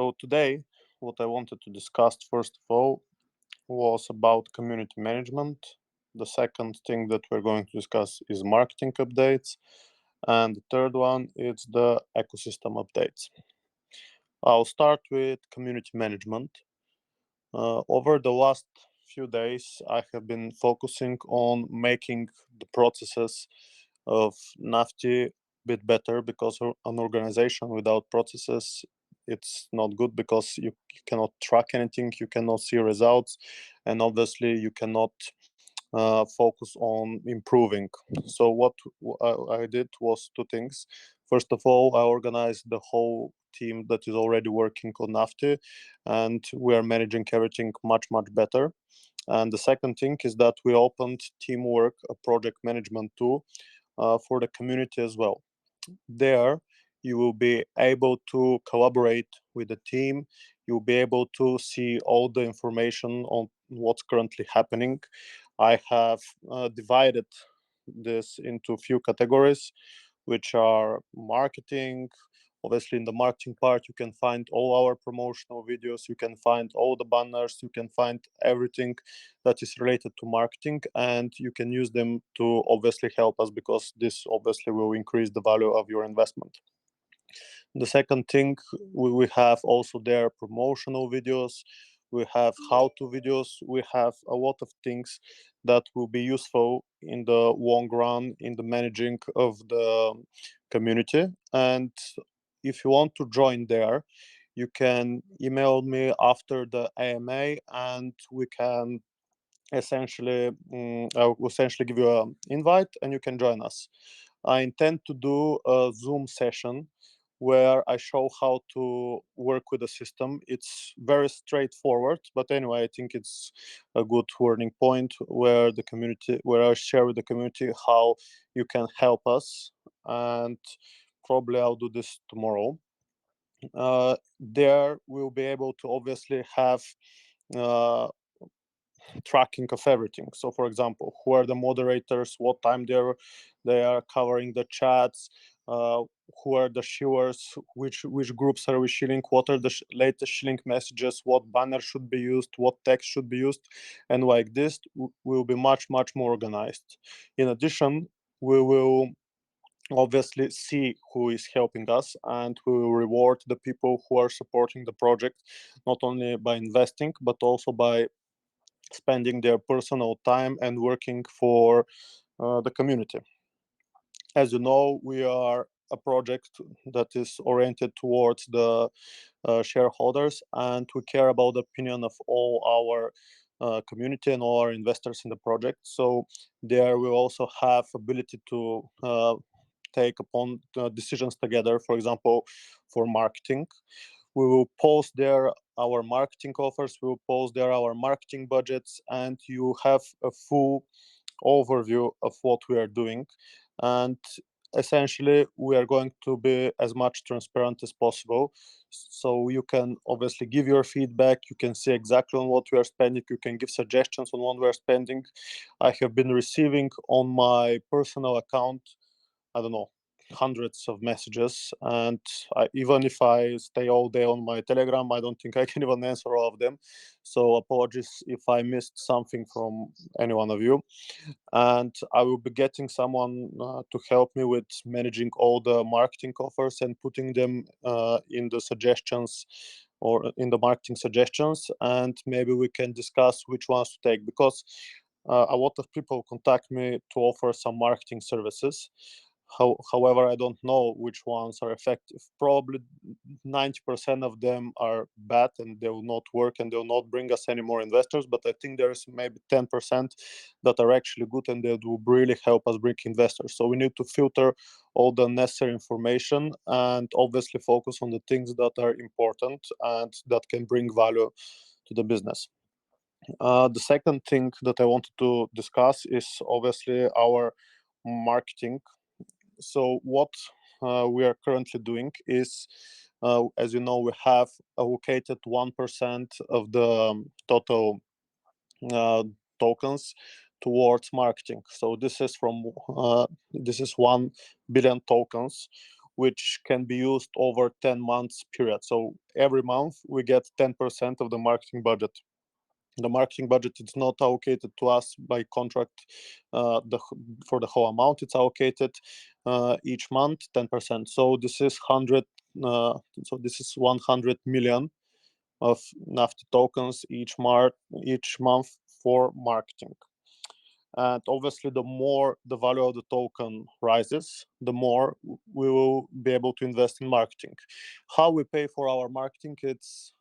So today, what I wanted to discuss first of all was about community management. The second thing that we're going to discuss is marketing updates. And the third one is the ecosystem updates. I'll start with community management. Over the last few days, I have been focusing on making the processes of Nafty a bit better because an organization without processes it's not good because you cannot track anything, you cannot see results, and obviously you cannot focus on improving. So what I did was two things. First of all, I organized the whole team that is already working on Nafty, and we are managing everything much better. And the second thing is that we opened Teamwork, a project management tool for the community as well. There, you will be able to collaborate with the team. You'll be able to see all the information on what's currently happening. I have divided this into a few categories, which are marketing. Obviously, in the marketing part, you can find all our promotional videos, you can find all the banners, you can find everything that is related to marketing, and you can use them to obviously help us because this obviously will increase the value of your investment. The second thing, we have also there promotional videos, we have how-to videos, we have a lot of things that will be useful in the long run in the managing of the community. And if you want to join there, you can email me after the AMA and we can I will essentially give you an invite and you can join us. I intend to do a Zoom session where I show how to work with the system. It's very straightforward, but anyway, I think it's a good learning point where I share with the community how you can help us. And probably I'll do this tomorrow. There we'll be able to obviously have uh, tracking of everything. So, for example, who are the moderators, what time they are covering the chats, uh, who are the shillers, which groups are we shilling, what are the latest shilling messages, what banner should be used, what text should be used, and like this, will be much more organized. In addition, we will obviously see who is helping us and we will reward the people who are supporting the project not only by investing but also by spending their personal time and working for the community. As you know, we are a project that is oriented towards the shareholders, and we care about the opinion of all our community and all our investors in the project. So there we also have ability to take upon decisions together. For example, for marketing, we will post there our marketing offers, we will post there our marketing budgets, and you have a full overview of what we are doing. And essentially, we are going to be as much transparent as possible. So you can obviously give your feedback, you can see exactly on what we are spending, you can give suggestions on what we are spending. I have been receiving on my personal account, I don't know, hundreds of messages, and even if I stay all day on my Telegram, I don't think I can even answer all of them. So apologies if I missed something from any one of you. And I will be getting someone to help me with managing all the marketing offers and putting them in the suggestions or in the marketing suggestions, and maybe we can discuss which ones to take, because a lot of people contact me to offer some marketing services. However, I don't know which ones are effective. Probably 90% of them are bad and they will not work and they will not bring us any more investors. But I think there's maybe 10% that are actually good and that will really help us bring investors. So we need to filter all the necessary information and obviously focus on the things that are important and that can bring value to the business. The second thing that I wanted to discuss is obviously our marketing. So what we are currently doing is, as you know, we have allocated 1% of the total uh, tokens towards marketing. So this is 1 billion tokens, which can be used over 10 months period. So every month we get 10% of the marketing budget. The marketing budget is not allocated to us by contract for the whole amount. It's allocated each month 10%. So this is 100 million of Nafty tokens each month for marketing. And obviously, the more the value of the token rises, the more we will be able to invest in marketing. How we pay for our marketing, it's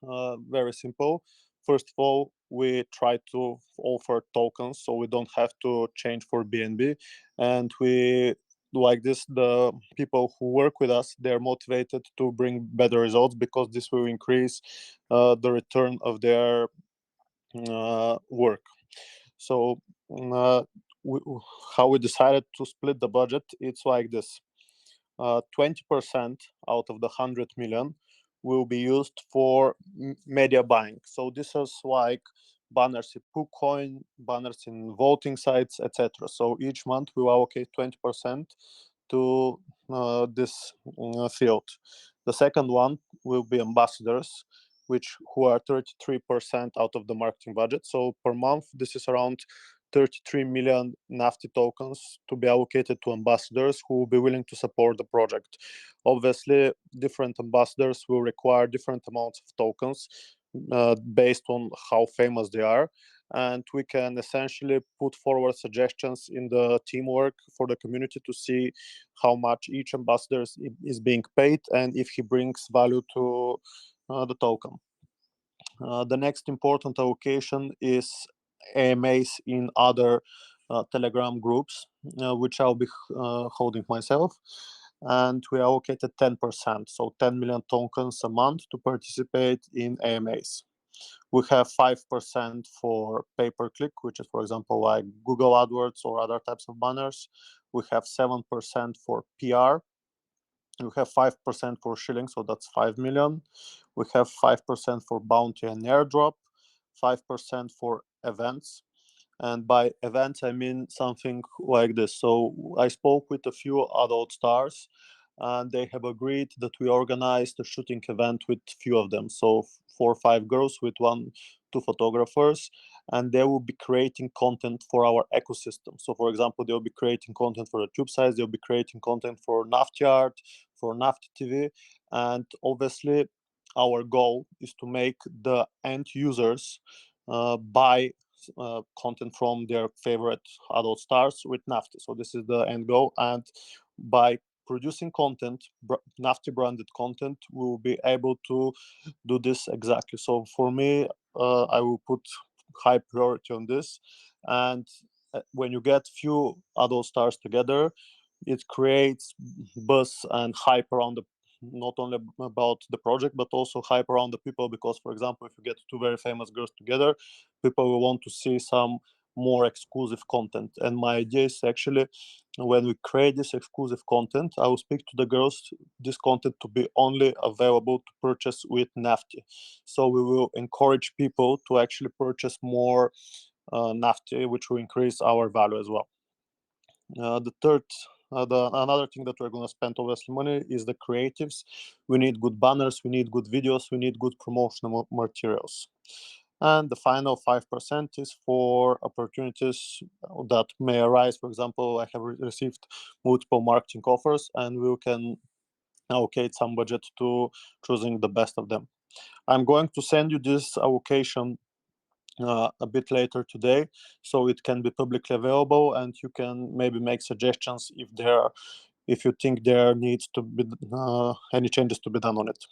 very simple. First of all, we try to offer tokens so we don't have to change for BNB. And we like this, the people who work with us, they're motivated to bring better results because this will increase the return of their work. So we, how we decided to split the budget, it's like this. 20% out of the 100 million will be used for media buying. So this is like banners in PooCoin, banners in voting sites, etc. So each month we will allocate 20% to this field. The second one will be ambassadors, who are 33% out of the marketing budget. So per month, this is around 33 million Nafty tokens to be allocated to ambassadors who will be willing to support the project. Obviously, different ambassadors will require different amounts of tokens based on how famous they are. And we can essentially put forward suggestions in the teamwork for the community to see how much each ambassador is being paid and if he brings value to the token. The next important allocation is AMAs in other Telegram groups, which I'll be holding myself. And we allocated 10%, so 10 million tokens a month to participate in AMAs. We have 5% for pay-per-click, which is, for example, like Google AdWords or other types of banners. We have 7% for PR. We have 5% for shilling, so that's 5 million. We have 5% for bounty and airdrop, 5% for events. And by events, I mean something like this. So I spoke with a few adult stars, and they have agreed that we organized a shooting event with few of them. So 4 or 5 girls with 1, 2 photographers, and they will be creating content for our ecosystem. So for example, they'll be creating content for the tube sites, they'll be creating content for Nafty Art, for Nafty TV, and obviously our goal is to make the end users buy content from their favorite adult stars with Nafty. So this is the end goal, and by producing content, Nafty branded content, we will be able to do this exactly. So for me, I will put high priority on this. And when you get few adult stars together, it creates buzz and hype around not only about the project but also hype around the people, because for example, if you get two very famous girls together, people will want to see some more exclusive content. And my idea is actually, when we create this exclusive content, I will speak to the girls this content to be only available to purchase with Nafty. So we will encourage people to actually purchase more Nafty, which will increase our value as well. Another thing that we're going to spend obviously money is the creatives. We need good banners, we need good videos, we need good promotional materials. And the final 5% is for opportunities that may arise. For example, I have received multiple marketing offers, and we can allocate some budget to choosing the best of them. I'm going to send you this allocation a bit later today, so it can be publicly available, and you can maybe make suggestions if you think there needs to be any changes to be done on it.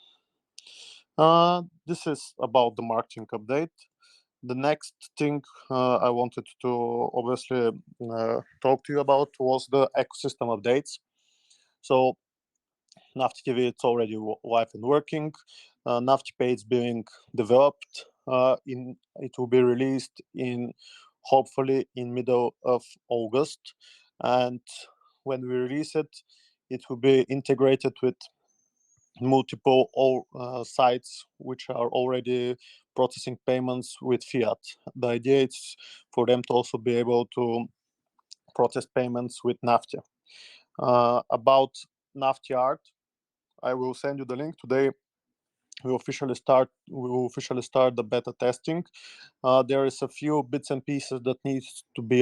This is about the marketing update. The next thing I wanted to obviously talk to you about was the ecosystem updates. So Nafty TV, it's already live and working. Nafty Pay is being developed. It will be released hopefully in middle of August, and when we release it, it will be integrated with multiple sites which are already processing payments with fiat. The idea is for them to also be able to process payments with Nafty. About Nafty Art, I will send you the link today. We will officially start the beta testing. There is a few bits and pieces that needs to be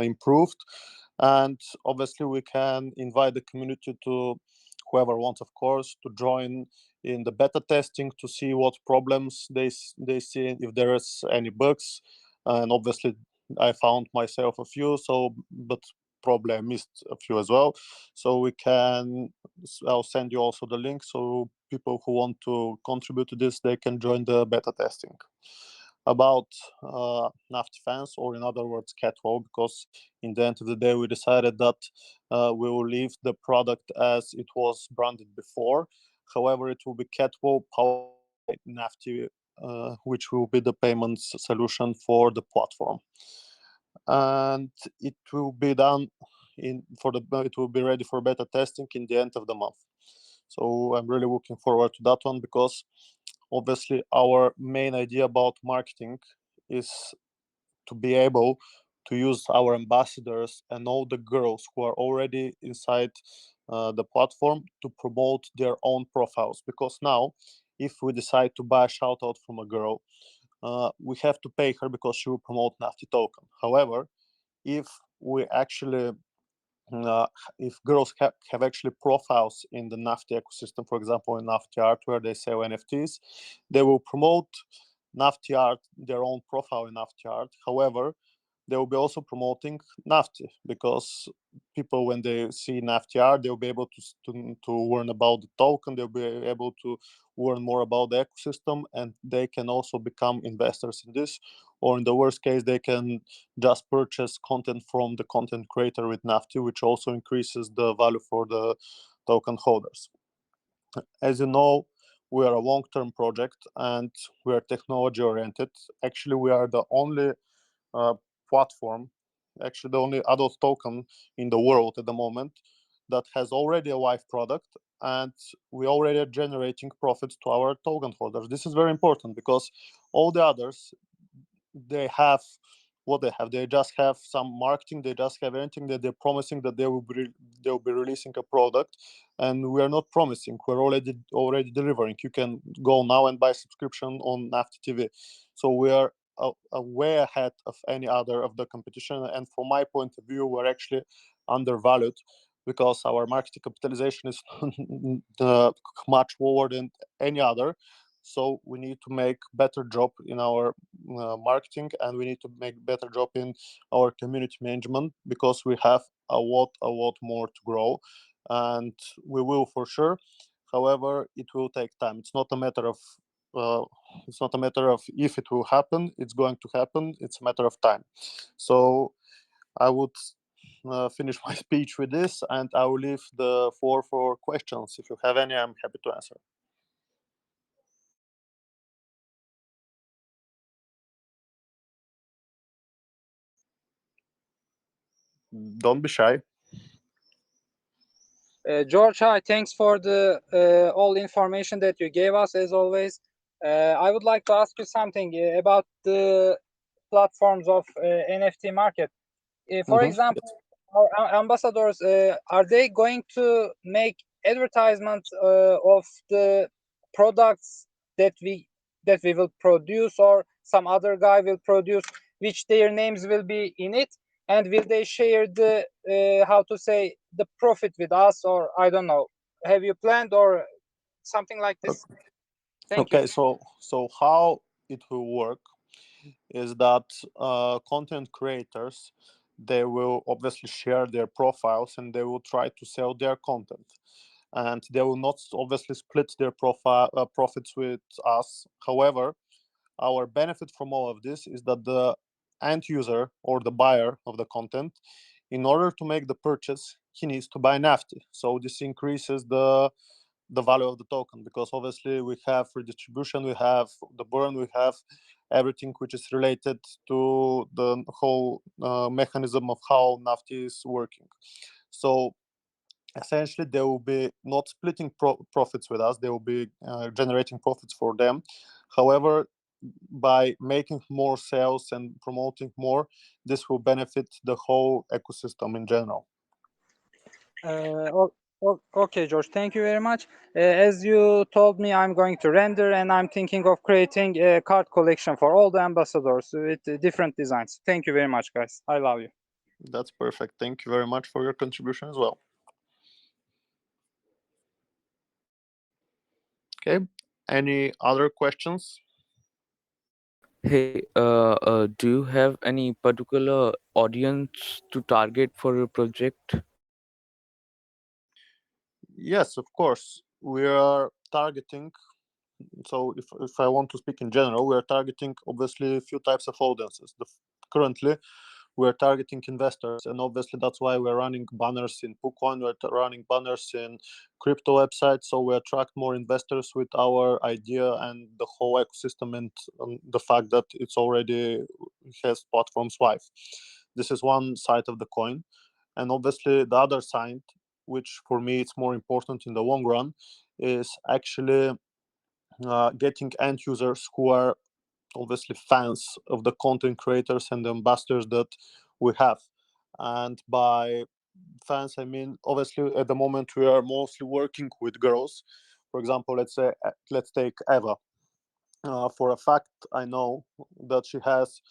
improved, and obviously we can invite the community to, whoever wants, of course, to join in the beta testing to see what problems they see, if there is any bugs. And obviously I found myself a few, so but probably I missed a few as well. So we can, I'll send you also the link, so people who want to contribute to this, they can join the beta testing. About Nafty fans, or in other words, Catwall, because in the end of the day, we decided that we will leave the product as it was branded before. However, it will be Catwall powered by Nafty, which will be the payments solution for the platform. And it will be done it will be ready for beta testing in the end of the month. So I'm really looking forward to that one, because obviously our main idea about marketing is to be able to use our ambassadors and all the girls who are already inside the platform to promote their own profiles. Because now, if we decide to buy a shout out from a girl, we have to pay her because she will promote Nafty token. However, if we actually uh, if girls have actually profiles in the Nafty ecosystem, for example, in Nafty Art, where they sell NFTs, they will promote Nafty Art, their own profile in Nafty Art. However, they will be also promoting Nafty, because people, when they see Nafty Art, they'll be able to learn about the token, they'll be able to learn more about the ecosystem, and they can also become investors in this. Or in the worst case, they can just purchase content from the content creator with Nafty, which also increases the value for the token holders. As you know, we are a long-term project and we are technology oriented. Actually, we are the only uh, platform, actually the only adult token in the world at the moment that has already a live product, and we already are generating profits to our token holders. This is very important, because all the others, they have what they have. They just have some marketing. They just have anything that they're promising that they will be releasing a product, and we are not promising. We're already delivering. You can go now and buy subscription on Nafty TV. So we are way ahead of any other of the competition. And from my point of view, we're actually undervalued, because our market capitalization is much lower than any other. So we need to make better job in our marketing, and we need to make better job in our community management, because we have a lot more to grow, and we will for sure. However, it will take time. Uh, it's not a matter of if it will happen. It's going to happen. It's a matter of time. So I would finish my speech with this, and I will leave the floor for questions. If you have any, I'm happy to answer. Don't be shy. George, hi. Thanks for the all information that you gave us, as always. I would like to ask you something about the platforms of NFT market. For Mhm. example, our ambassadors, are they going to make advertisements of the products that we will produce, or some other guy will produce, which their names will be in it, and will they share the how to say, the profit with us, or I don't know? Have you planned or something like this? Thank you. Okay, so how it will work is that content creators, they will obviously share their profiles and they will try to sell their content, and they will not obviously split their profile profits with us. However, our benefit from all of this is that the end user or the buyer of the content, in order to make the purchase, he needs to buy Nafty. So this increases the value of the token, because obviously we have redistribution, we have the burn, we have everything which is related to the whole mechanism of how Nafty is working. So essentially they will be not splitting profits with us, they will be generating profits for them. However, by making more sales and promoting more, this will benefit the whole ecosystem in general. Uh, Okay, George, thank you very much. As you told me, I'm going to render and I'm thinking of creating a card collection for all the ambassadors with different designs. Thank you very much, guys. I love you. That's perfect. Thank you very much for your contribution as well. Okay. Any other questions? Hey, do you have any particular audience to target for your project? Yes, of course. We are targeting. So, if I want to speak in general, we are targeting obviously a few types of audiences. Currently, we're targeting investors, and obviously that's why we're running banners in PooCoin, running banners in crypto websites, so we attract more investors with our idea and the whole ecosystem, and the fact that it's already has platforms live. This is one side of the coin, and obviously the other side, which for me it's more important in the long run, is actually getting end users who are obviously fans of the content creators and the ambassadors that we have. And by fans, I mean obviously at the moment we are mostly working with girls. For example, let's take Eva. For a fact, I know that she has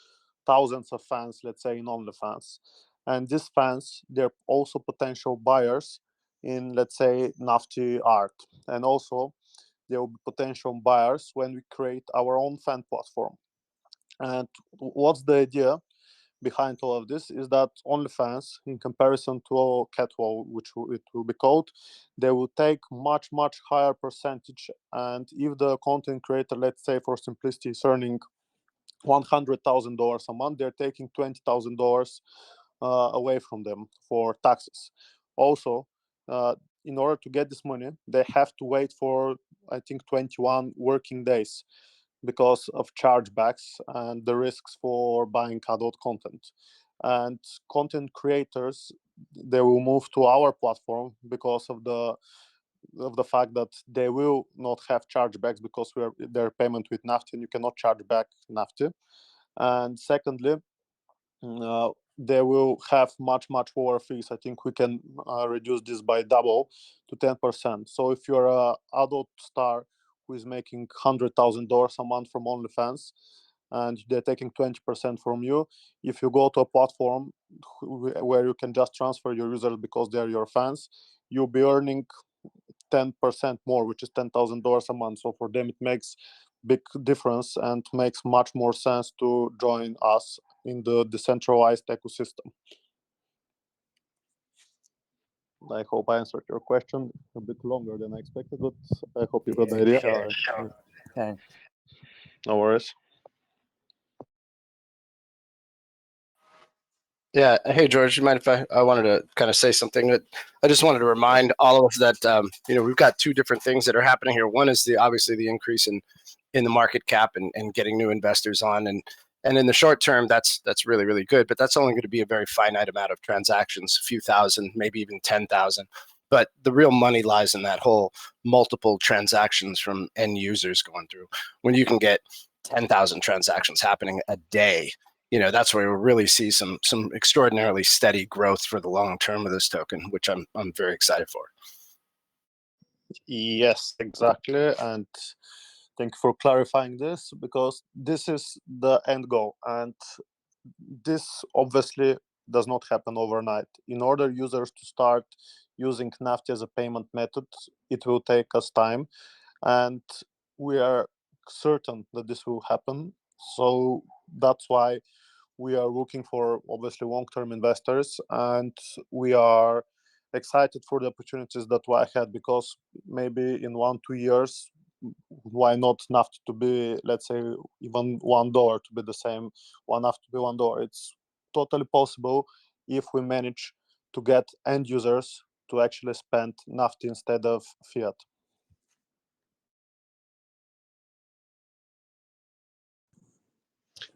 thousands of fans, let's say in OnlyFans, and these fans they're also potential buyers in, let's say, Nafty art, and also there will be potential buyers when we create our own fan platform. And what's the idea behind all of this is that OnlyFans, in comparison to Catwall, it will be called, they will take much higher percentage. And if the content creator, let's say for simplicity, is earning $100,000 a month, they're taking $20,000 away from them for taxes. Also, in order to get this money, they have to wait for, I think, 21 working days because of chargebacks and the risks for buying adult content. And content creators, they will move to our platform because of the fact that they will not have chargebacks because we are their payment with Nafty and you cannot charge back Nafty. And secondly, they will have much lower fees. I think we can reduce this by double to 10%. So if you're a adult star who is making $100,000 a month from OnlyFans and they're taking 20% from you, if you go to a platform where you can just transfer your users because they're your fans, you'll be earning 10% more, which is $10,000 a month. So for them, it makes big difference and makes much more sense to join us in the decentralized ecosystem. I hope I answered your question a bit longer than I expected, but I hope you got the Yeah, idea. sure. Thanks. No worries. Yeah. Hey, George, you mind if I wanted to kind of say something that I just wanted to remind all of us that, we've got two different things that are happening here. One is obviously the increase in the market cap and getting new investors on. And in the short term, that's really, really good, but that's only going to be a very finite amount of transactions, a few thousand, maybe even 10,000. But the real money lies in that whole multiple transactions from end users going through. When you can get 10,000 transactions happening a day, that's where you'll really see some extraordinarily steady growth for the long term of this token, which I'm very excited for. Yes, exactly. And thank you for clarifying this because this is the end goal. And this obviously does not happen overnight. In order users to start using Nafty as a payment method, it will take us time. And we are certain that this will happen. So that's why we are looking for obviously long-term investors, and we are excited for the opportunities that lie ahead because maybe in 1-2 years, why not Nafty to be, let's say, even $1 to be the same, one Nafty to be $1. It's totally possible if we manage to get end users to actually spend Nafty instead of fiat.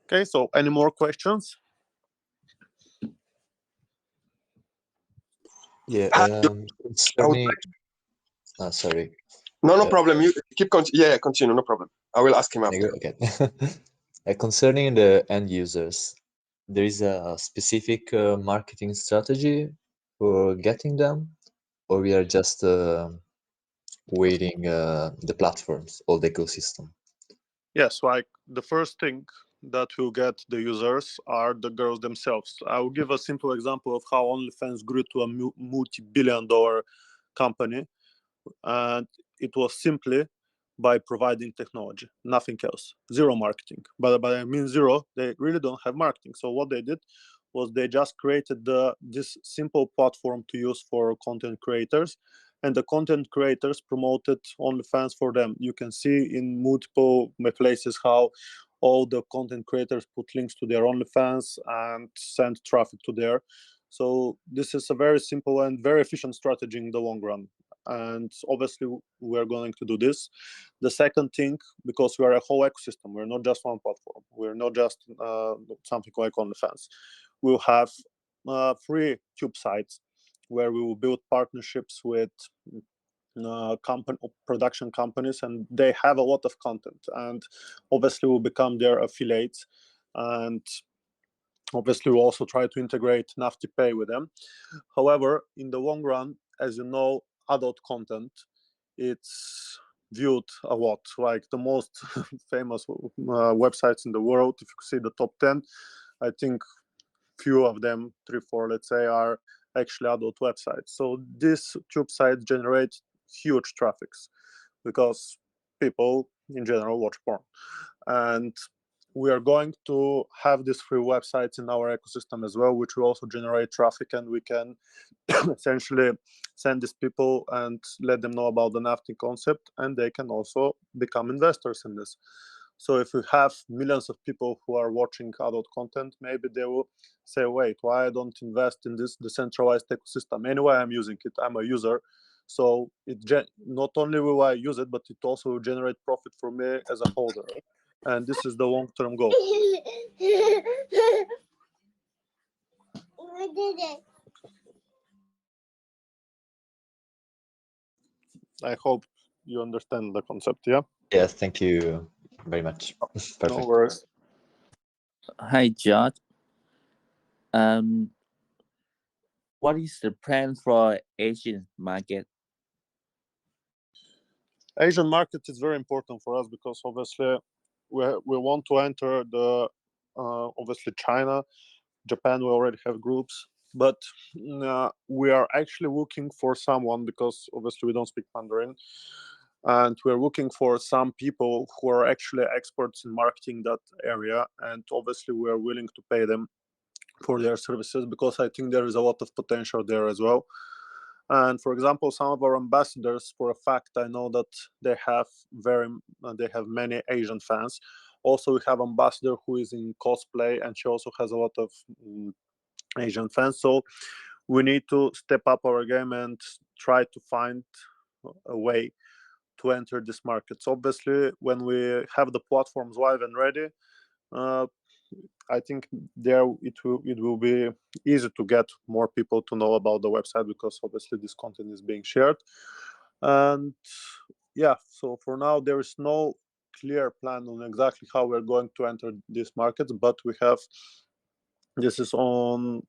Okay, so any more questions? Yeah, I would concerning, sorry. no problem. You keep yeah, continue. No problem. I will ask him after. Okay. Concerning the end users, there is a specific marketing strategy for getting them, or we are just waiting the platforms, all the ecosystem? Yes, like the first thing that will get the users are the girls themselves. I will give a simple example of how OnlyFans grew to a multi-billion-dollar company, and it was simply by providing technology, nothing else, zero marketing. But I mean zero, they really don't have marketing. So what they did was they just created this simple platform to use for content creators, and the content creators promoted OnlyFans for them. You can see in multiple places how all the content creators put links to their OnlyFans and send traffic to there. So this is a very simple and very efficient strategy in the long run. And obviously we're going to do this. The second thing, because we are a whole ecosystem, we're not just one platform, we're not just something like OnlyFans. We'll have 3 tube sites where we will build partnerships with production companies, and they have a lot of content, and obviously will become their affiliates. And obviously we'll also try to integrate Nafty Pay with them. However, in the long run, as you know, adult content, it's viewed a lot. Like the most famous websites in the world, if you see the top 10, I think few of them, 3, 4, let's say, are actually adult websites. So these tube sites generate huge traffics because people in general watch porn. And we are going to have these 3 websites in our ecosystem as well, which will also generate traffic, and we can essentially send these people and let them know about the Nafty concept, and they can also become investors in this. So if we have millions of people who are watching adult content, maybe they will say, wait, why I don't invest in this decentralized ecosystem? Anyway, I'm using it, I'm a user. So not only will I use it, but it also will generate profit for me as a holder. And this is the long-term goal. I hope you understand the concept, yeah? Yes, thank you very much. No Perfect. worries. Hi, George. Um, what is the plan for Asian market? Asian market is very important for us because obviously we want to enter the obviously China, Japan. We already have groups, but we are actually looking for someone, because obviously we don't speak Mandarin, and we're looking for some people who are actually experts in marketing that area, and obviously we are willing to pay them for their services because I think there is a lot of potential there as well. And for example, some of our ambassadors, for a fact, I know that they have many Asian fans. Also, we have ambassador who is in cosplay, and she also has a lot of Asian fans. So we need to step up our game and try to find a way to enter this market. So obviously, when we have the platforms live and ready, I think there it will be easy to get more people to know about the website, because obviously this content is being shared. And yeah, so for now there is no clear plan on exactly how we're going to enter these markets, but we have this is on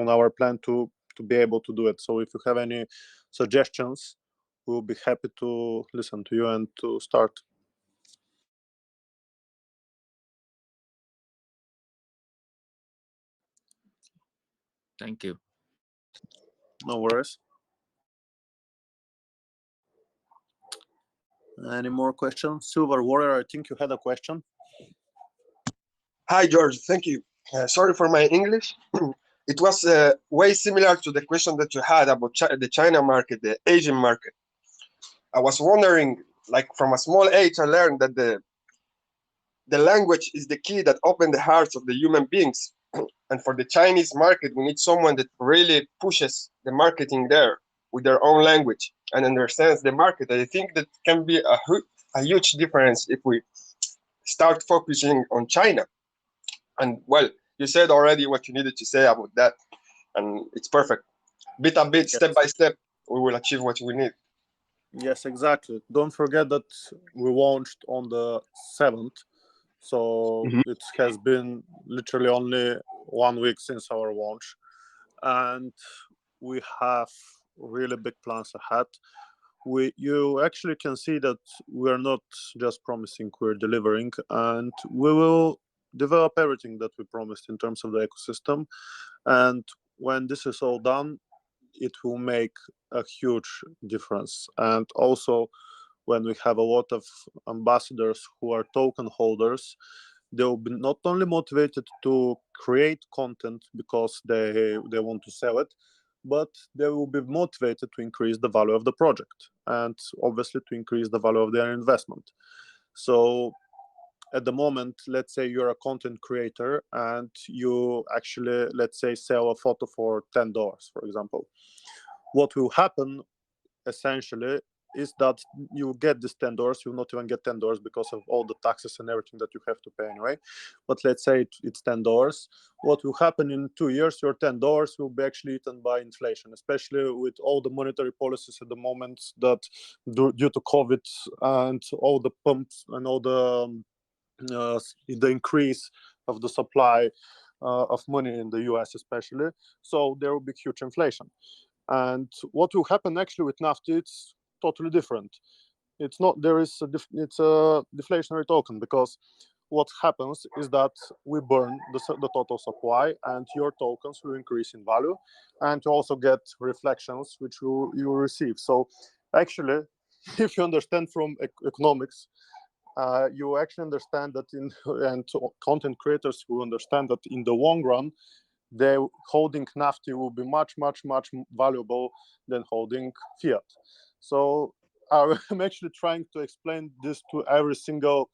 our plan to be able to do it. So if you have any suggestions, we'll be happy to listen to you and to start. Thank you. No worries. Any more questions? Silver Warrior, I think you had a question. Hi, George. Thank you. Sorry for my English. It was way similar to the question that you had about the China market, the Asian market. I was wondering, like from a small age, I learned that the language is the key that opened the hearts of the human beings. And for the Chinese market, we need someone that really pushes the marketing there with their own language and understands the market. I think that can be a huge difference if we start focusing on China. And well, you said already what you needed to say about that, and it's perfect. Bit a bit, step by step, we will achieve what we need. Yes, exactly. Don't forget that we launched on the 7th, so it has been literally only 1 week since our launch, and we have really big plans ahead. You actually can see that we're not just promising, we're delivering, and we will develop everything that we promised in terms of the ecosystem. And when this is all done, it will make a huge difference. And also, when we have a lot of ambassadors who are token holders, they will be not only motivated to create content because they want to sell it, but they will be motivated to increase the value of the project and obviously to increase the value of their investment. So at the moment, let's say you're a content creator and you actually, let's say, sell a photo for $10, for example. What will happen essentially is that you get this $10. You'll not even get $10 because of all the taxes and everything that you have to pay anyway. But let's say it's $10. What will happen in 2 years? Your $10 will be actually eaten by inflation, especially with all the monetary policies at the moment that due to COVID and all the pumps and all the increase of the supply of money in the US especially. So there will be huge inflation. And what will happen actually with Nafty, it's totally different. It's not, there is it's a deflationary token, because what happens is that we burn the total supply and your tokens will increase in value, and you also get reflections which you receive. So actually, if you understand from economics, you actually understand that and content creators will understand that in the long run, they holding Nafty will be much valuable than holding fiat. So I'm actually trying to explain this to every single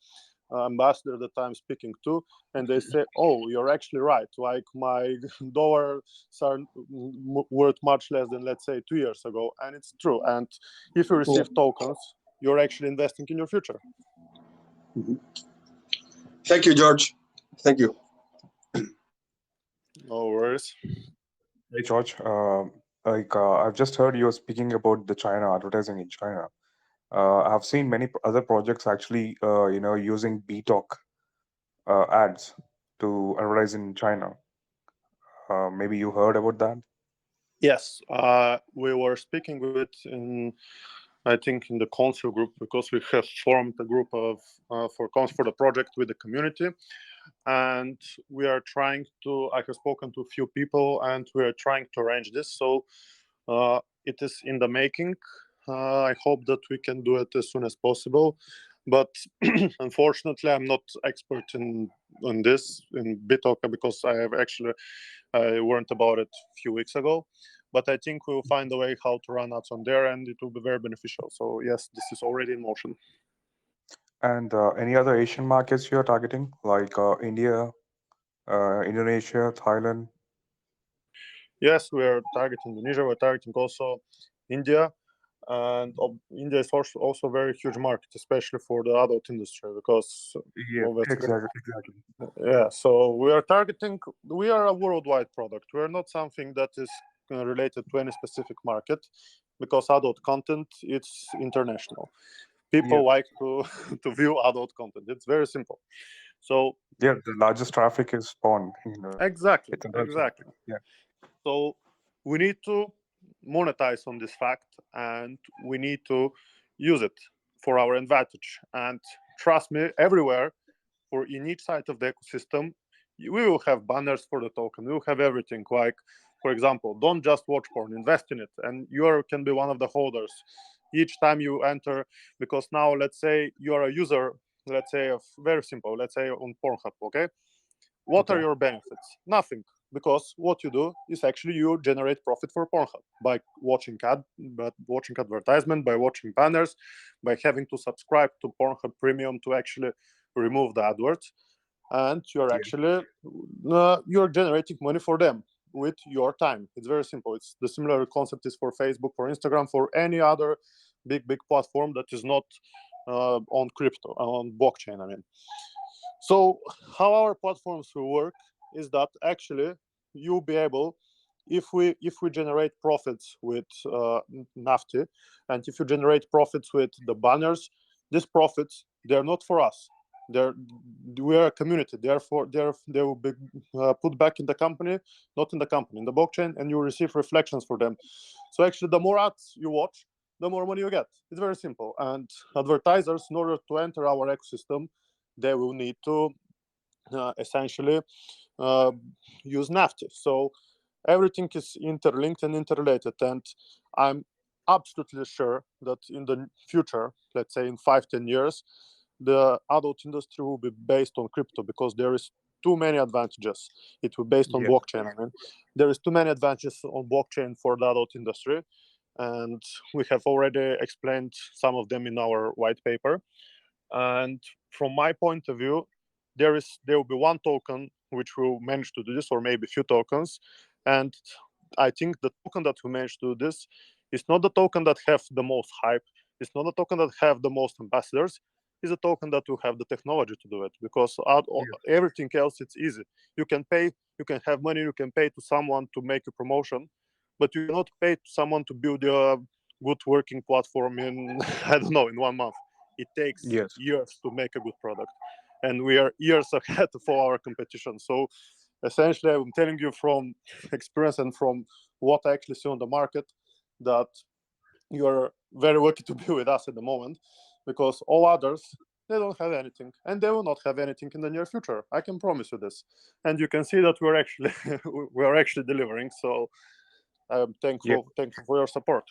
ambassador that I'm speaking to, and they say, "Oh, you're actually right. Like my dollars are worth much less than, let's say, 2 years ago," and it's true. And if you receive tokens, you're actually investing in your future. Thank you, George. Thank you. No worries. Hey, George. I've just heard you were speaking about the China advertising in China. I've seen many other projects actually, using BTalk ads to advertise in China. Maybe you heard about that? Yes, we were speaking with it I think in the council group, because we have formed a group of for the project with the community, and we are trying to. I have spoken to a few people, and we are trying to arrange this. So it is in the making. I hope that we can do it as soon as possible, but unfortunately, I'm not expert in this in Bitoka, because I learned about it a few weeks ago. But I think we'll find a way how to run ads on there, and it will be very beneficial. So yes, this is already in motion. And any other Asian markets you're targeting, like India, Indonesia, Thailand? Yes, we are targeting Indonesia. We're targeting also India, and India is also a very huge market, especially for the adult industry, because Yeah, obviously, exactly. yeah. So we are targeting. We are a worldwide product. We are not something that is related to any specific market, because adult content, it's international. People Yeah, like to to view adult content. It's very simple. So yeah. The largest traffic is porn. exactly, It's international. exactly. Yeah. So we need to monetize on this fact, and we need to use it for our advantage. And trust me, everywhere, for in each side of the ecosystem, we will have banners for the token. We will have everything. Like, for example, don't just watch porn, invest in it, and you can be one of the holders each time you enter. Because now, let's say you are a user, let's say of very simple, let's say on Pornhub, okay? What are Okay. your benefits? Nothing, because what you do is actually you generate profit for Pornhub by watching advertisement, by watching banners, by having to subscribe to Pornhub Premium to actually remove the AdWords, and you're Yeah. actually you're generating money for them with your time. It's very simple. It's the similar concept is for Facebook, for Instagram, for any other big platform that is not on crypto, on blockchain. I mean. So how our platforms will work is that actually you'll be able, if we generate profits with Nafty, and if you generate profits with the banners, these profits, they're not for us. They're We are a community. Therefore, they will be put back in the company, not in the company, in the blockchain, and you will receive reflections for them. So actually, the more ads you watch, the more money you get. It's very simple. And advertisers, in order to enter our ecosystem, they will need to essentially uh, use Nafty. So everything is interlinked and interrelated. And I'm absolutely sure that in the future, let's say in 5-10 years, the adult industry will be based on crypto, because there is too many advantages. It will be based on Yeah. blockchain. I mean, there is too many advantages on blockchain for the adult industry, and we have already explained some of them in our white paper. And from my point of view, there will be one token which will manage to do this, or maybe a few tokens. And I think the token that will manage to do this is not the token that have the most hype. It's not the token that have the most ambassadors. It's a token that will have the technology to do it. Because everything else, it's easy. You can pay, you can have money, you can pay to someone to make a promotion, but you cannot pay to someone to build a good working platform in I don't know, in 1 month. It takes Yes. years to make a good product, and we are years ahead for our competition. So essentially, I'm telling you from experience and from what I actually see on the market, that you are very lucky to be with us at the moment, because all others, they don't have anything, and they will not have anything in the near future. I can promise you this. And you can see that we're actually we're actually delivering. So I'm Yeah. thankful for your support.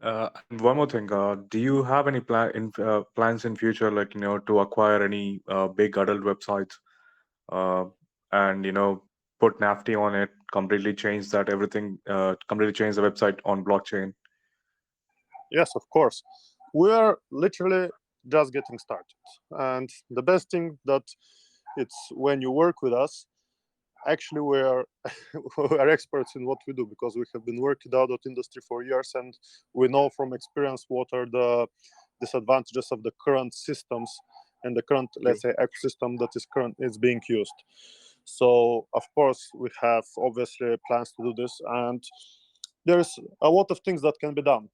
And one more thing, do you have any plans in future, like, to acquire any big adult websites, uh, and put Nafty on it, completely change that everything, completely change the website on blockchain? Yes, of course. We are literally just getting started. And the best thing that it's when you work with us, actually we are we are experts in what we do, because we have been working out of industry for years, and we know from experience what are the disadvantages of the current systems and the current, let's say, ecosystem that is being used. So of course we have obviously plans to do this, and there's a lot of things that can be done.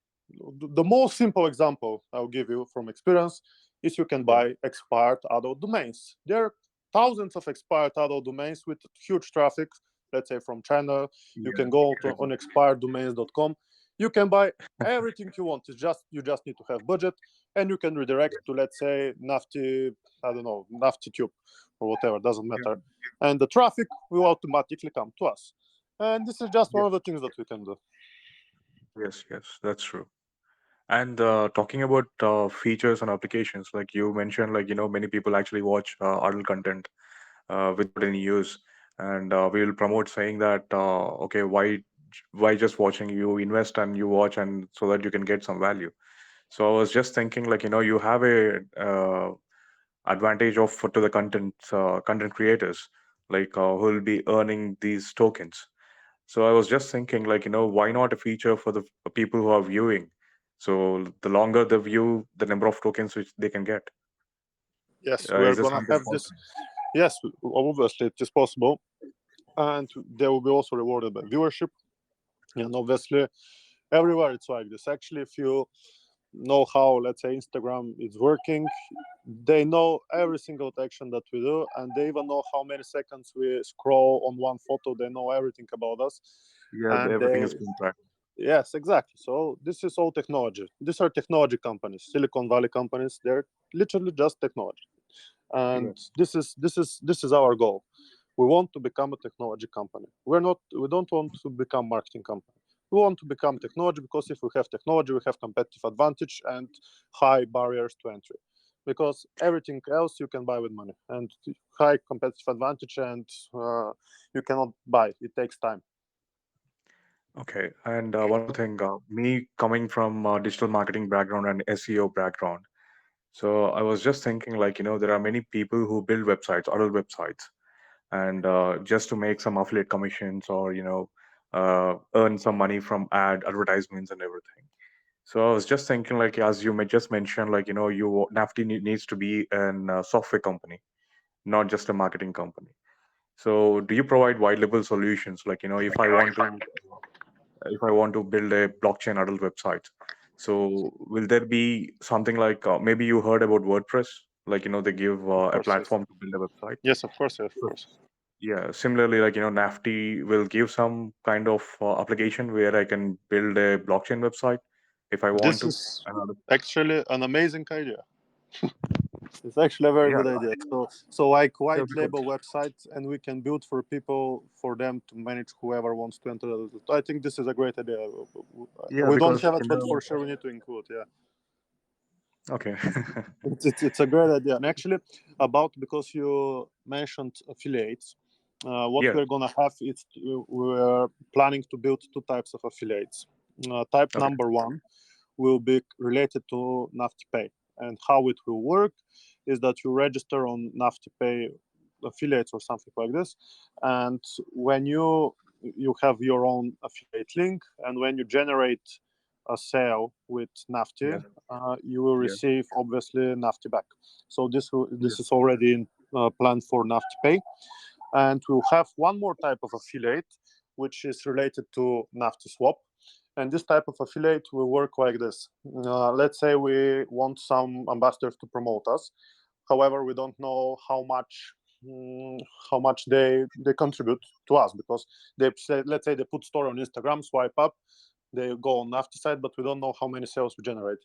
The most simple example I'll give you from experience is you can buy expired adult domains. There are thousands of expired adult domains with huge traffic, let's say from China. You can go on expireddomains.com. You can buy everything you want. You just need to have budget, and you can redirect to, let's say, Nafty, I don't know, Nafty Tube or whatever, doesn't matter. And the traffic will automatically come to us. And this is just one of the things that we can do. Yes, yes, that's true. And talking about features and applications, like you mentioned, like, many people actually watch adult content without any use, and we will promote saying that, okay, why just watching? You invest and you watch, and so that you can get some value. So I was just thinking, like, you have a advantage of to the content creators, like, who will be earning these tokens. So I was just thinking, like, why not a feature for the people who are viewing? So the longer the view, the number of tokens which they can get. Yes, we are Is this gonna something have possible? this. Yes, obviously it is possible, and they will be also rewarded by viewership. And obviously, everywhere it's like this. Actually, if you know how, let's say, Instagram is working, they know every single action that we do, and they even know how many seconds we scroll on one photo. They know everything about us, Yeah, and everything they. is being tracked. Yes, exactly. So this is all technology. These are technology companies, Silicon Valley companies. They're literally just technology, and Yes. this is our goal. We want to become a technology company. We don't want to become marketing company. We want to become technology, because if we have technology, we have competitive advantage and high barriers to entry, because everything else you can buy with money, and high competitive advantage, and you cannot buy. It takes time. Okay. And one more thing, me coming from digital marketing background and SEO background. So I was just thinking, like, there are many people who build websites, adult websites, and just to make some affiliate commissions, or earn some money from ad advertisements and everything. So I was just thinking, like, as you may just mentioned, like, Nafty needs to be an software company, not just a marketing company. So do you provide white label solutions? Like, if I want to build a blockchain adult website, so will there be something like, maybe you heard about WordPress? Like, they give Of a course, yes. platform to build a website. Yes, of course, yes, of So course. Yeah, similarly, like, Nafty will give some kind of application where I can build a blockchain website if I want This to. is Another, actually an amazing idea. It's actually a very yeah, good idea. So like yeah, white because label websites, and we can build for people, for them to manage whoever wants to enter. I think this is a great idea. yeah, We don't because have it, but for sure we need to include. Yeah, okay, it's a great idea. And actually, about because you mentioned affiliates, what yeah, we're gonna have is we're planning to build two types of affiliates. Type okay, number one will be related to Nafty Pay. And how it will work is that you register on Nafty Pay affiliates or something like this. And when you have your own affiliate link, and when you generate a sale with Nafty, yes, you will yes, receive obviously Nafty back. So this yes, is already in, planned for Nafty Pay. And we'll have one more type of affiliate, which is related to Nafty Swap. And this type of affiliate will work like this. Let's say we want some ambassadors to promote us. However, we don't know mm, how much they contribute to us, because they say, let's say they put story on Instagram, swipe up, they go on Nafty side, but we don't know how many sales we generate.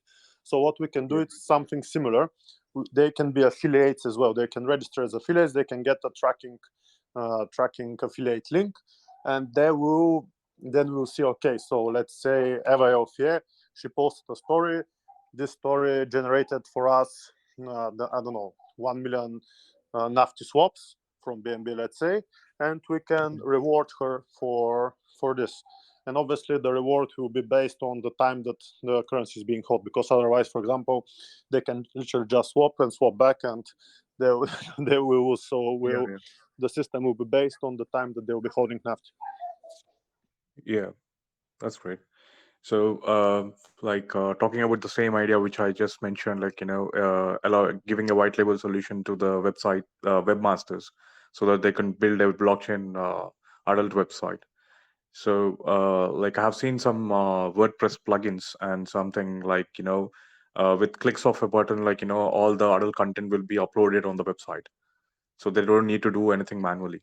So what we can do yes, is something similar. They can be affiliates as well. They can register as affiliates. They can get a tracking affiliate link, and then we'll see. Okay, so let's say Eva Elfier, she posted a story. This story generated for us, I don't know, 1 million Nafty swaps from BNB, let's say, and we can okay, reward her for this. And obviously, the reward will be based on the time that the currency is being held, because otherwise, for example, they can literally just swap and swap back, and they they will so yeah, will yeah, the system will be based on the time that they will be holding Nafty. yeah, that's great. So, like talking about the same idea which I just mentioned, like allow giving a white label solution to the website webmasters, so that they can build a blockchain adult website. So, like I have seen some WordPress plugins and something like with clicks of a button, like all the adult content will be uploaded on the website, so they don't need to do anything manually.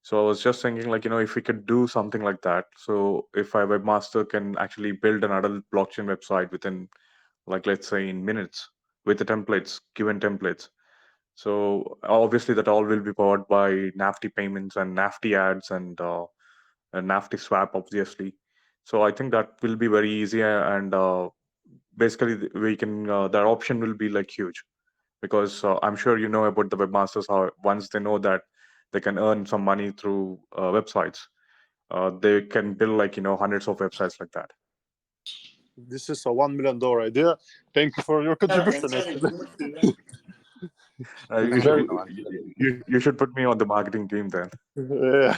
So I was just thinking, like, if we could do something like that. So if a webmaster can actually build an adult blockchain website within, like, let's say in minutes with the templates, given templates. So obviously that all will be powered by Nafty payments and Nafty ads and Nafty swap, obviously. So I think that will be very easy and basically we can, that option will be like huge because I'm sure you know about the webmasters. How once they know that they can earn some money through websites, they can build like hundreds of websites like that. This is a $1 million idea. Thank you for your contribution. Actually, it's You should very you should put me on the marketing team then. yeah.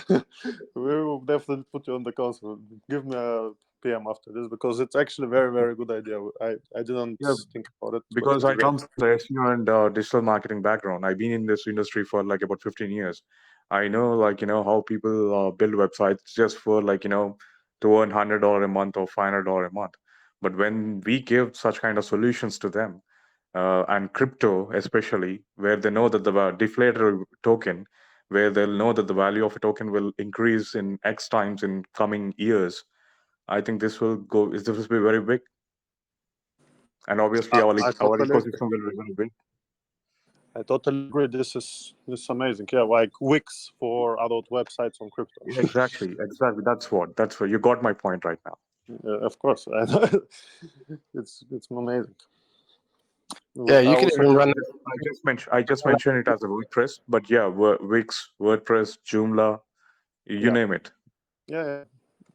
We will definitely put you on the council. Give me a PM after this, because it's actually very good idea. I didn't Yeah, think about it, but because it's I great. come from the SEO and digital marketing background. I've been in this industry for like about 15 years. I know like how people build websites just for like to earn $100 a month or $500 a month. But when we give such kind of solutions to them, and crypto especially, where they know that the deflator token, where they'll know that the value of a token will increase in X times in coming years, I think this will be very big. And obviously I our totally agree. ecosystem will be very big. I totally agree. This is amazing. Yeah, like Wix for adult websites on crypto. Yeah, exactly. That's what you got my point right now. Of course, I know. It's amazing. Yeah, I you can also even need run. to. I just mentioned it as a WordPress, but yeah, Wix, WordPress, Joomla, you Yeah, name it. yeah.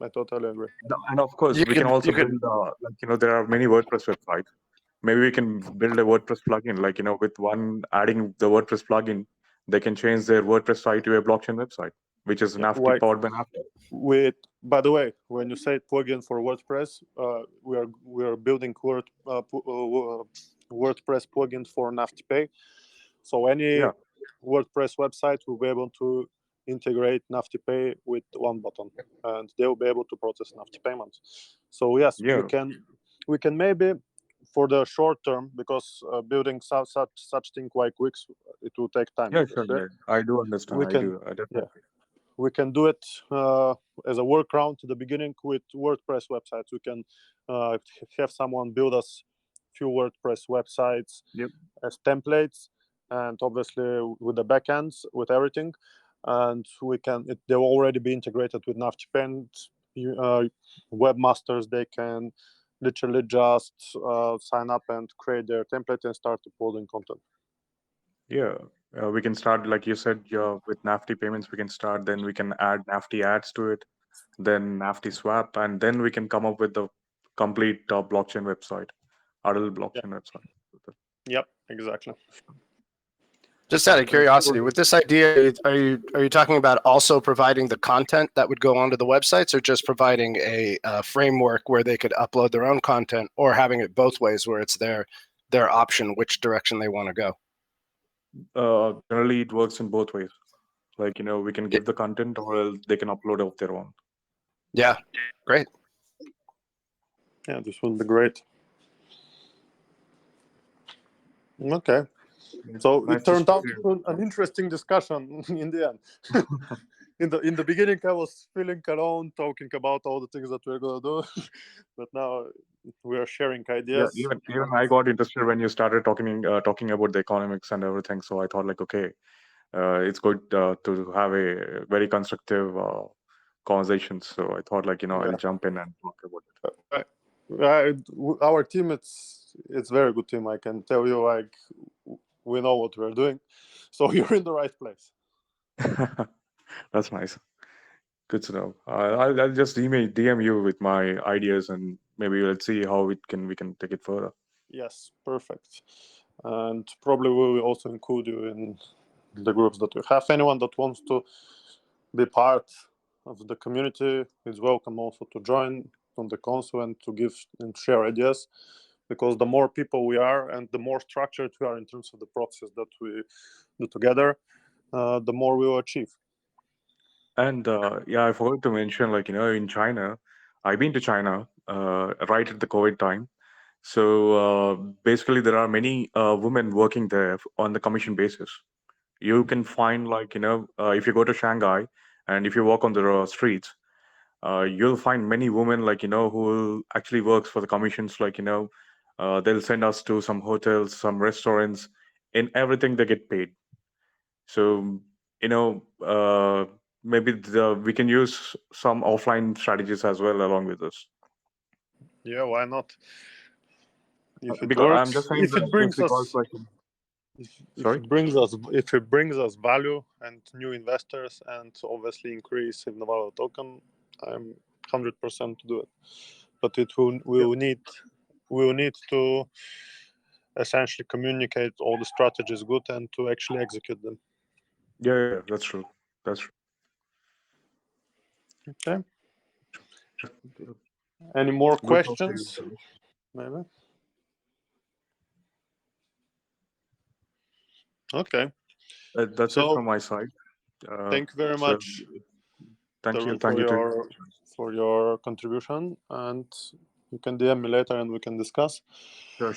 I totally agree. And of course, we can also You could build like there are many WordPress websites. Maybe we can build a WordPress plugin, like with one adding the WordPress plugin, they can change their WordPress site to a blockchain website, which is Yeah, Nafty like powered by Nafty. with. By the way, when you say plugin for WordPress, we are building WordPress plugin for Nafty Pay. So any Yeah, WordPress website will be able to integrate Nafty Pay with one button, and they will be able to process Nafty payments. So yes, we yeah, can maybe for the short term, because building such thing quite quick, it will take time. Yeah, sure. obviously. Yeah, I do understand. We I can, do. I yeah, definitely. we can do it as a workaround to the beginning with WordPress websites. We can have someone build us few WordPress websites Yep. as templates, and obviously with the backends, with everything, and they'll already be integrated with Nafty Paint. Webmasters, they can literally just sign up and create their template and start uploading content. Yeah. We can start, like you said, with Nafty payments, we can start, then we can add Nafty ads to it, then Nafty swap, and then we can come up with the complete blockchain website, adult blockchain website. Yep, exactly. Just out of curiosity, with this idea, are you talking about also providing the content that would go onto the websites, or just providing a framework where they could upload their own content, or having it both ways where it's their option which direction they want to go? Generally, it works in both ways. Like, we can give the content, or else they can upload of their own. Yeah, great. Yeah, this would be great. Okay. So Nice it to turned speak out to you. to an interesting discussion in the end. In the beginning, I was feeling alone, talking about all the things that we're gonna do, but now we are sharing Yeah, ideas. even I got interested when you started talking about the economics and everything. So I thought, like, okay, it's good to have a very constructive conversation. So I thought, like, Yeah. I'll jump in and talk about it. Our team, it's very good team. I can tell you, like, we know what we're doing, so you're in the right place. That's nice. Good to know. I'll just DM you with my ideas, and maybe let's see how we can take it further. Yes, perfect. And probably we will also include you in the groups that we have. Anyone that wants to be part of the community is welcome also to join on the console and to give and share ideas, because the more people we are and the more structured we are in terms of the process that we do together, the more we will achieve. And yeah, I forgot to mention, like, in China, I've been to China right at the COVID time. So basically, there are many women working there on the commission basis. You can find, like, if you go to Shanghai and if you walk on the streets, you'll find many women, like, who will actually works for the commissions. Like, they'll send us to some hotels, some restaurants, in everything they get paid. So, maybe we can use some offline strategies as well along with this. Yeah, why not? If it Because I'm works, just saying if that it just brings because, us, like, if sorry. it brings us value and new investors, and obviously increase in the value of token, I'm 100% to do it. But we will need to essentially communicate all the strategies good and to actually execute them. Yeah, that's true. That's true. Okay. Any more Good talk to you, questions? George. Maybe. Okay. That's it So from my side. thank you very So much, thank Darwin, you. Thank you too. for your contribution, and you can DM me later and we can discuss. Sure,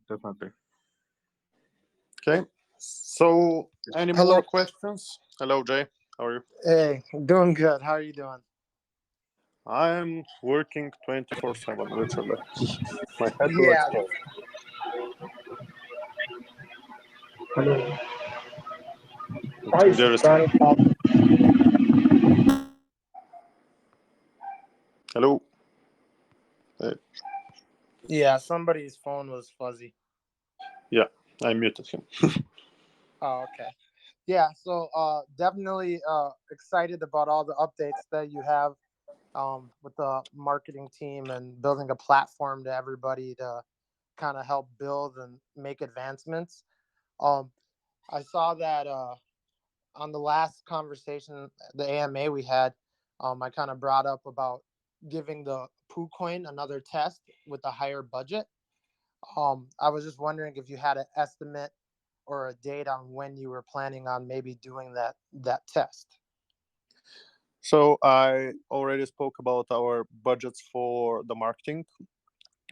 definitely. Okay. So any Hello. more questions? Hello, Jay. How are you? Hey, doing good. How are you doing? I'm working 24/7, literally. My head will Yeah. explode. Hello. There is. Hello. Hey. Yeah, somebody's phone was fuzzy. Yeah, I muted him. Oh, okay. Yeah, so definitely excited about all the updates that you have with the marketing team and building a platform to everybody to kind of help build and make advancements. I saw that on the last conversation, the AMA we had, I kind of brought up about giving the PooCoin another test with a higher budget. I was just wondering if you had an estimate or a date on when you were planning on maybe doing that test. So I already spoke about our budgets for the marketing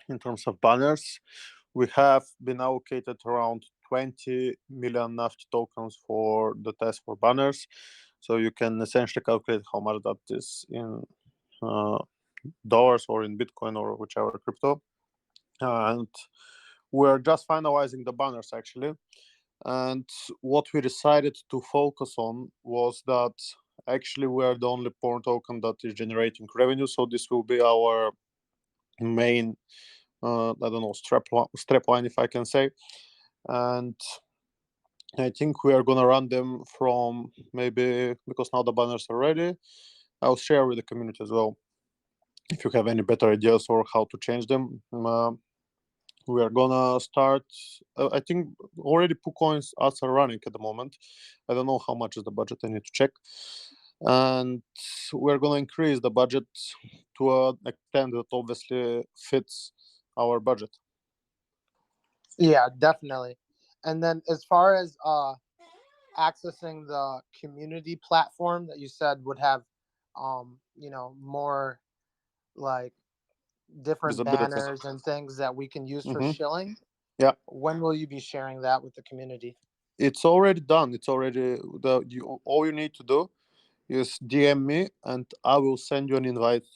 in terms of banners. we have been allocated around 20 million Nafty tokens for the test for banners. So you can essentially calculate how much that is in dollars or in Bitcoin or whichever crypto. And we're just finalizing the banners actually. And what we decided to focus on was that actually we're the only porn token that is generating revenue. So this will be our main, I don't know, strap line, if I can say. And I think we are going to run them from maybe, because now the banners are ready, I'll share with the community as well. If you have any better ideas or how to change them, we are gonna start. I think already PooCoins ads are running at the moment. I don't know how much is the budget. I need to check. And we're gonna increase the budget to an extent that obviously fits our budget. Yeah, definitely. And then as far as accessing the community platform that you said would have more like different Visibility. banners and things that we can use for Mhm. shilling. Yeah. When will you be sharing that with the community? It's already done. It's already all you need to do is DM me and I will send you an invite,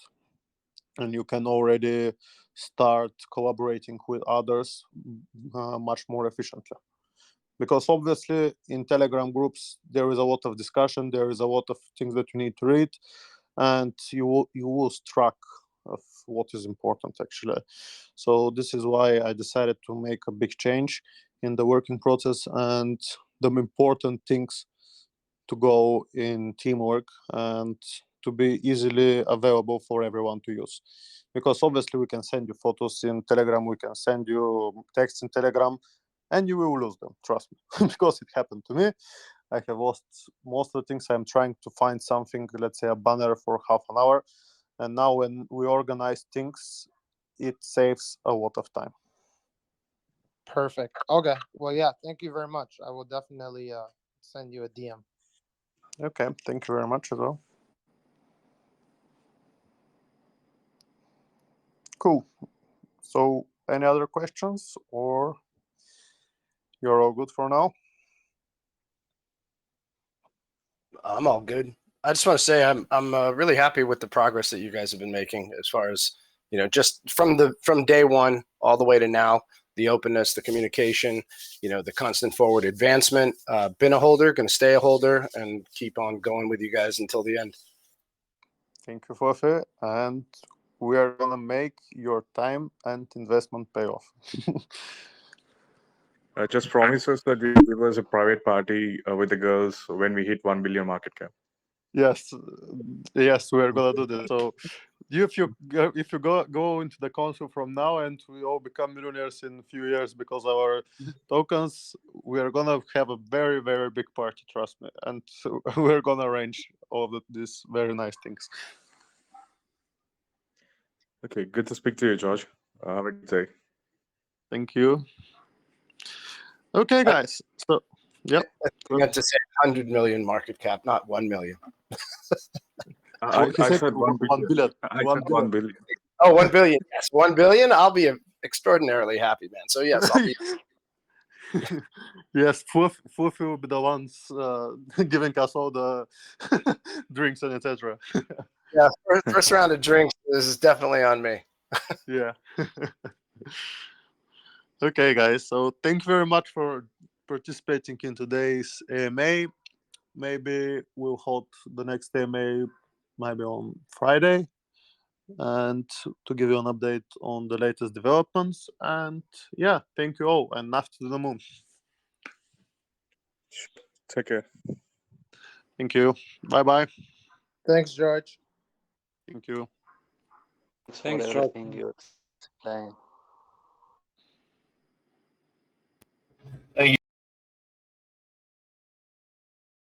and you can already start collaborating with others much more efficiently. Because obviously in Telegram groups there is a lot of discussion, there is a lot of things that you need to read, and you lose track of what is important actually. So this is why I decided to make a big change in the working process, and the important things to go in teamwork and to be easily available for everyone to use. Because obviously we can send you photos in Telegram, we can send you text in Telegram, and you will lose them, trust me. Because it happened to me. I have lost most of the things. I'm trying to find something, let's say a banner for half an hour, and now when we organize things, it saves a lot of time. Perfect. Okay. Well, yeah. Thank you very much. I will definitely send you a DM. Okay, thank you very much as well. Cool. So any other questions, or you're all good for now? I'm all good. I just want to say I'm really happy with the progress that you guys have been making, as far as just from day one all the way to now. The openness, the communication, the constant forward advancement. Been a holder, going to stay a holder, and keep on going with you guys until the end. Thank you, Fofe, and we are gonna make your time and investment pay off. Just promise us that we give us a private party with the girls when we hit 1 billion market cap. Yes, yes, we are gonna do this. So, if you go into the council from now, and we all become millionaires in a few years because of our tokens, we are gonna have a very, very big party. Trust me, and we're gonna arrange all of these very nice things. Okay, good to speak to you, George. Have a good day. Thank you. Okay, guys. So, yep. I meant to say 100 million market cap, not 1 million. He I said said 1 1 billion. billion. I 1 said 1 billion. Oh, 1 billion. Yes, 1 billion. I'll be extraordinarily happy, man. So yes, I'll be. Yes, Fufu will be the ones giving us all the drinks and etc. Yeah, first round of drinks. This is definitely on me. Yeah. Okay, guys. So thank you very much for participating in today's AMA. Maybe we'll hold the next AMA maybe on Friday, and to give you an update on the latest developments. And yeah, thank you all, and Nafty to the moon. Take care. Thank you. Bye bye. Thanks, George. Thank you. Thanks for Thanks, George. everything you explained.